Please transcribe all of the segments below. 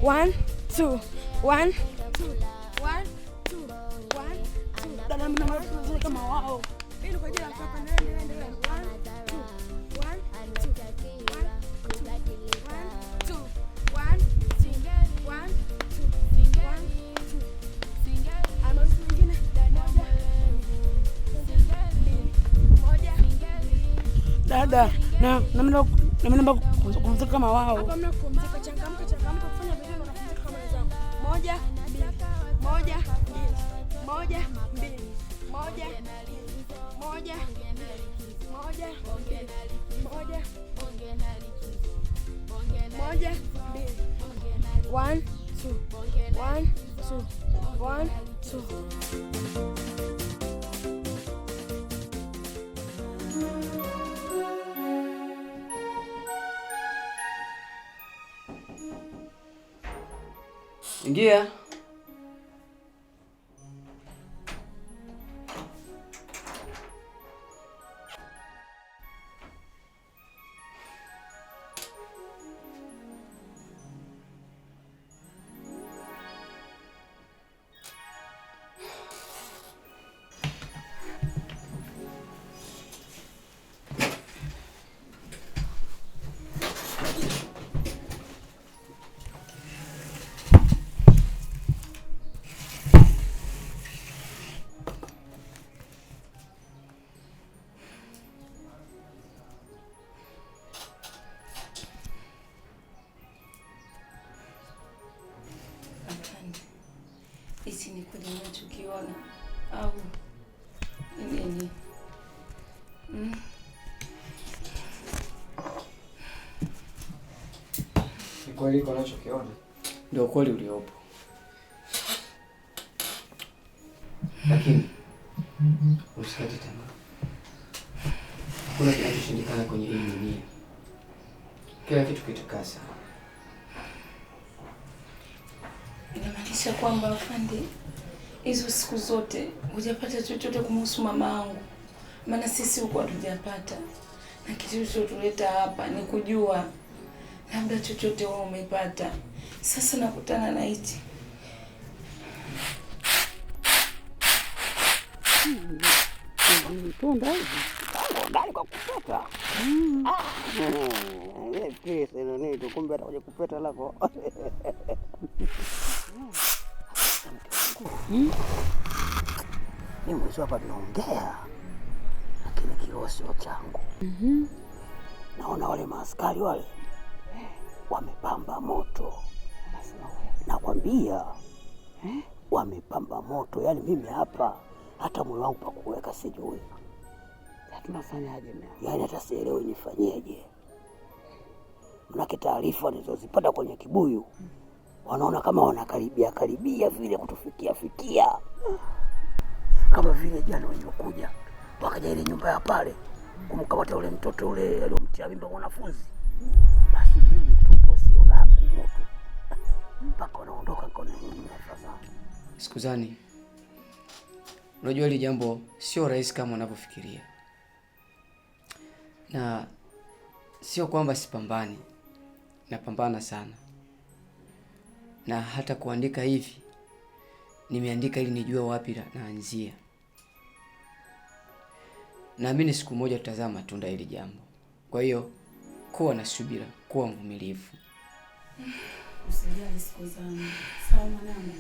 1 2 1 2 1 2 1 2. Dada mnamaliza kama wao. Ili kwa ajili ya hapa ndio 1 2 1 2 dada na naomba kupumzika kama wao. Hapa mna kupumzika, changamka kufanya vile unapumzika kama wenzao. 1 2 1 2 1 2 1 1 1 2 1 2 1 2. Ingia. Isi ni kweli ninachokiona au nini? Ni kweli unachokiona ndio kweli uliopo. Lakini usikate tamaa. Kuna kinachoshindikana kwenye hii dunia. Kila kitu kitakaa sawa. Inamaanisha kwamba afande, hizo siku zote hujapata chochote kumhusu mamangu. Maana sisi huko hatujapata. Na kitu kilichotuleta hapa ni kujua labda chochote wewe umepata. Sasa nakutana na hichi. Tunda hivi. Ndani kwa kupeta. Pesa nini tukumbe atakuja kupeta lako. Ni mwisho hapa tunaongea. Lakini kiroho sio changu. Naona wale maaskari wale wamepamba moto. Nakwambia wamepamba moto. Yaani mimi hapa hata moyo wangu pa kuweka sijui. Tunafanyaje mimi? Yaani hata sielewi nifanyeje. Mnake taarifa nilizozipata kwenye kibuyu. Wanaona kama wanakaribia vile kutufikia. Kama vile jana waliokuja wakaja ile nyumba ya pale kumkamata ule mtoto ule aliyomtia mimba mwanafunzi. Basi mimi tumbo sio langu moto. Mpaka wanaondoka kona nyingine sasa. Sikuzani. Unajua hili jambo sio rahisi kama unavyofikiria. Na sio kwamba sipambani. Napambana sana. Na hata kuandika hivi nimeandika ili nijue wapi naanzia. Naamini siku moja tutazama matunda hili jambo. Kwa hiyo kuwa na subira, kuwa mvumilivu. Usijali siku zangu. Sawa mwanangu.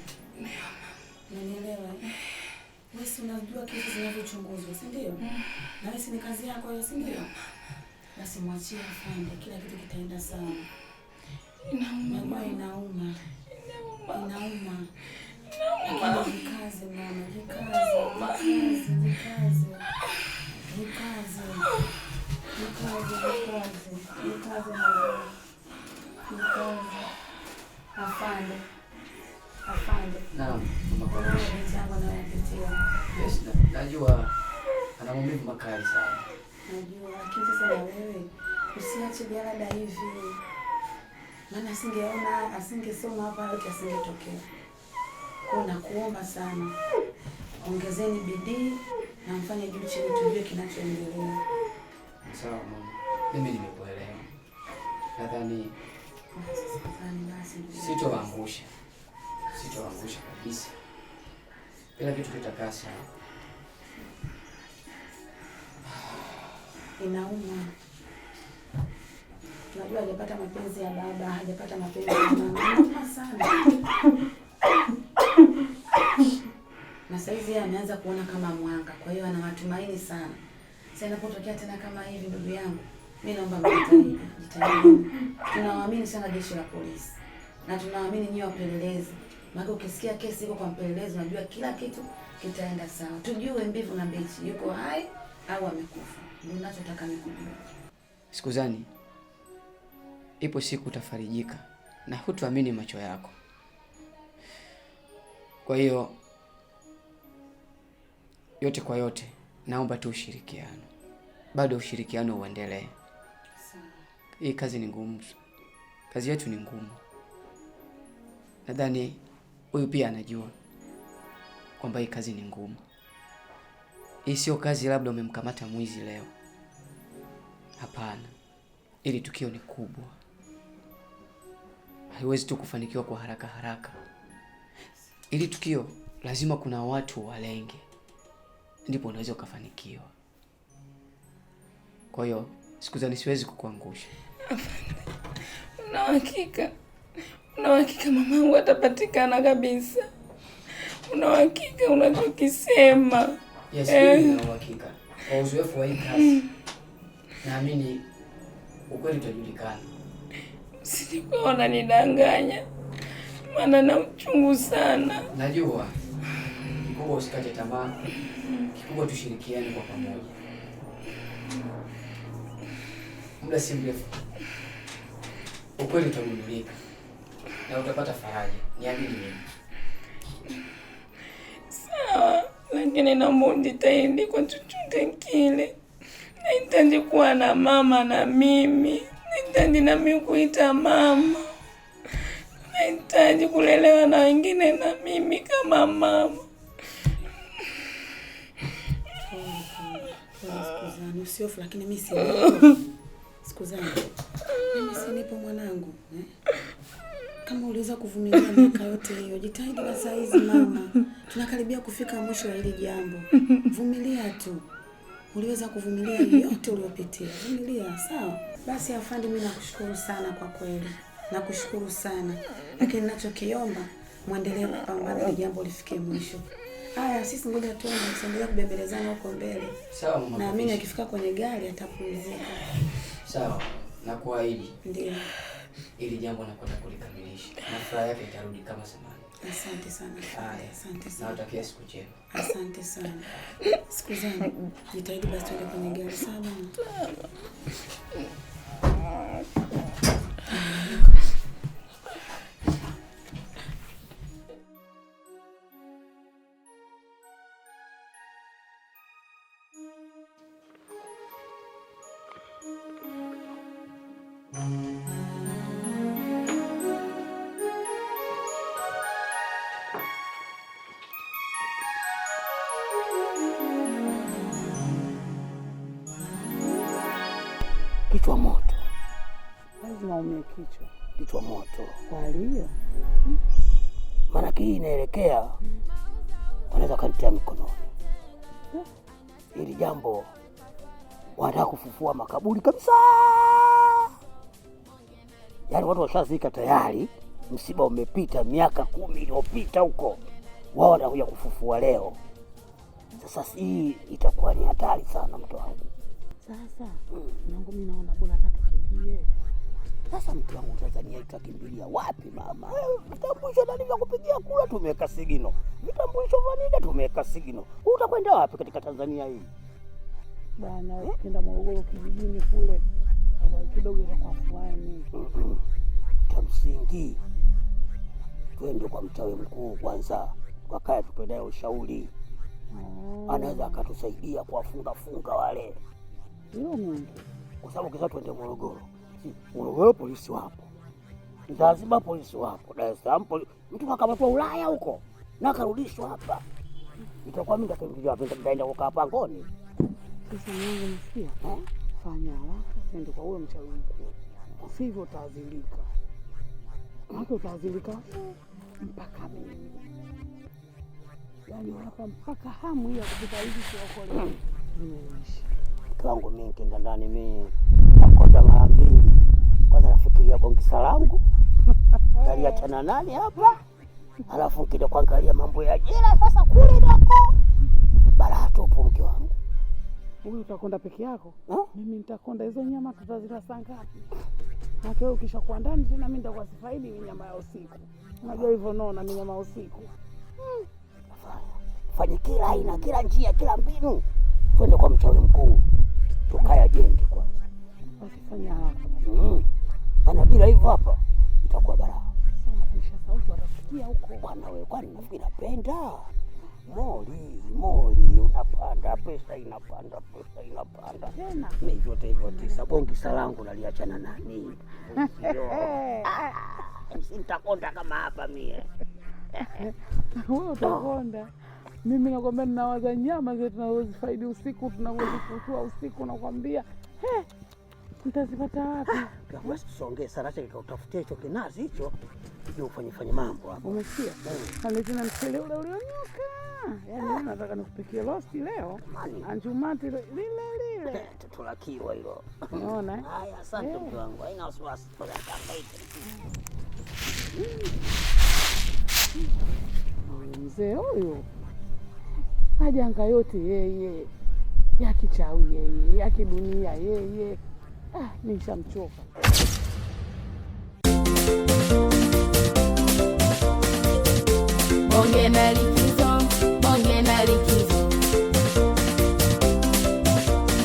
Unanielewa? Wewe si unajua kesi zinavyochunguzwa, si ndio? Na wewe si ni kazi yako hiyo, si ndio? Basi mwachie afanye, kila kitu kitaenda sawa. Inauma. Inauma. Jikaze mama, jikaze. Afande. Naam. Yes, najua ana maumivu makali sana. Najua, lakini sasa na wewe usiache jalada hivi. Maana asingesoma hapa yote asingetokea. Kwa nakuomba sana. Ongezeni bidii na mfanye juu chini tujue kinachoendelea. Sawa mama. Mimi nimekuelewa. Nadhani basi Sitowaangusha kabisa, kila kitu kitakaa sawa. Inauma. Unajua hajapata mapenzi ya baba, hajapata mapenzi ya mama. Inauma sana. Na saizi yeye ameanza kuona kama mwanga, kwa hiyo ana matumaini sana. Sasa inapotokea tena kama hivi, ndugu yangu, mimi naomba mjitahidi. Tunawaamini sana jeshi la polisi. Na tunawaamini nyinyi wapelelezi. Maana ukisikia kesi iko kwa mpelelezi, unajua kila kitu kitaenda sawa. Tujue mbivu na mbichi, yuko hai au amekufa. Ndio ninachotaka nikujue. Sikuzani, ipo siku utafarijika na hutuamini macho yako. Kwa hiyo yote kwa yote, naomba tu ushirikiano. Bado ushirikiano uendelee. Hii kazi ni ngumu. Kazi yetu ni ngumu. Nadhani huyu pia anajua kwamba hii kazi ni ngumu. Hii sio kazi labda umemkamata mwizi leo. Hapana. Ili tukio ni kubwa. Haiwezi tu kufanikiwa kwa haraka haraka. Ili tukio lazima kuna watu walenge. Ndipo unaweza ukafanikiwa. Kwa hiyo Sikuzani, siwezi kukuangusha. Una hakika mamangu atapatikana kabisa? Una hakika unachokisema? Yes, nina uhakika. Kwa uzoefu wa hii kazi, naamini ukweli utajulikana. Sikuwa unanidanganya. Maana na uchungu sana. Najua. Kikubwa usikate tamaa. Kikubwa tushirikiane kwa pamoja. Muda si mrefu ukweli utagundulika na utapata faraja. Niamini mimi. Sawa, lakini naomba ujitahidi kwa chochote kile. Nahitaji kuwa na mama na mimi. Nahitaji na mimi kuita mama. Nahitaji kulelewa na wengine na mimi kama mama. Sikuzani, usiofu, lakini mimi si Sikuzani, mimi si nipo mwanangu. Kama uliweza kuvumilia miaka yote hiyo, jitahidi na saa hizi mama. Tunakaribia kufika mwisho wa hili jambo. Vumilia tu. Uliweza kuvumilia yote uliyopitia. Vumilia, sawa? Basi afande, mimi nakushukuru sana kwa kweli. Nakushukuru sana. Lakini ninachokiomba, muendelee kupambana ili jambo lifike mwisho. Haya, sisi ngoja tuone, tuendelee kubembelezana huko mbele. Sawa mama. Na mimi akifika kwenye gari atapumzika. Sawa, na kuahidi. Ndio. Ili jambo nakwenda kulikamilisha. Na furaha yake itarudi kama zamani. Asante sana. Asante sana. Nawatakia siku njema. Asante sana. Sikuzani, jitahidi basi tuende kwenye gari, sawa bwana? Kichwa moto. Lazima umie kichwa. Kichwa moto. Kwa hiyo maana hii inaelekea wanaweza kanitia mikononi. Hili jambo wanataka kufufua makaburi kabisa. Yaani watu washazika tayari, msiba umepita miaka 10 iliyopita huko. Wao wanakuja kufufua leo. Sasa hii itakuwa ni hatari sana mtu wangu. sasa nangu mimi naona bora hata tukimbie. Sasa mtu wangu, Tanzania itakimbilia wapi mama? Vitambulisho nani vya kupigia kula tumeweka sigino. Vitambulisho vya nini tumeweka sigino. Utakwenda wapi katika Tanzania hii? Bana, ukienda Morogoro kijijini kule kidogo itakuwa fulani. Tamsingi twende kwa mtawe mkuu kwanza, wakae tupendaye ushauri. Anaweza akatusaidia kuwafunga wale. Hiyo Mungu. Kwa sababu kisa twende Morogoro. Morogoro polisi wapo. Zanzibar polisi wapo. Dar es Salaam polisi. Mtu akamatwa Ulaya huko na karudishwa hapa. Itakuwa mimi nitaenda kukaa pangoni. Sasa Mungu msikia. Fanya haraka twende kwa huyo mchawi mkuu. Sivyo utaadhilika. Hapo utazilika mpaka mimi. Yaani hapa mpaka hamu ya kupita hivi kuokolewa. Kwangu mimi kenda ndani mimi nakonda mara mbili. Kwanza nafikiria bongisa langu. Taliachana nani hapa? Alafu kile kuangalia mambo ya jela sasa kule nako. Bala tupo mke wangu. Wewe utakonda peke yako? Mimi nitakonda. Hizo nyama tutazila saa ngapi? Na wewe ukishakuwa ndani tena mimi nitakuwa sifaidi ni nyama ya usiku. Unajua hivyo naona ni nyama ya usiku. Fanye kila aina, kila njia, kila mbinu. Twende kwa mchawi mkuu. Tukaya jenge kwanza. Basi fanya haraka. Maana bila hivyo hapa itakuwa balaa. Sasa unapisha sauti watasikia huko. Bwana wewe kwani nafikiri napenda? Moli unapanda, pesa inapanda. Tena Mimi vyote hivyo tisa bongisa langu naliachana nani? Nitakonda kama hapa mie. wewe utakonda. Mimi nakwambia ninawaza nyama zetu tunazozifaidi usiku, tunazozifutua usiku, nakwambia nitazipata wapi? Kama usongee sana sasa utafutia hicho kinazi hicho ili ufanye mambo hapo. Umesikia? Kale tena mchele ule ulionyoka. Yaani nataka nikupikie roast leo. Anjumati lile. Tutulakiwa hilo. Unaona? Haya, asante mke wangu. Haina wasiwasi. Mzee huyu majanga yote yeye, ya kichawi yeye, ya kidunia yeye. Nishamchoka. Bonge na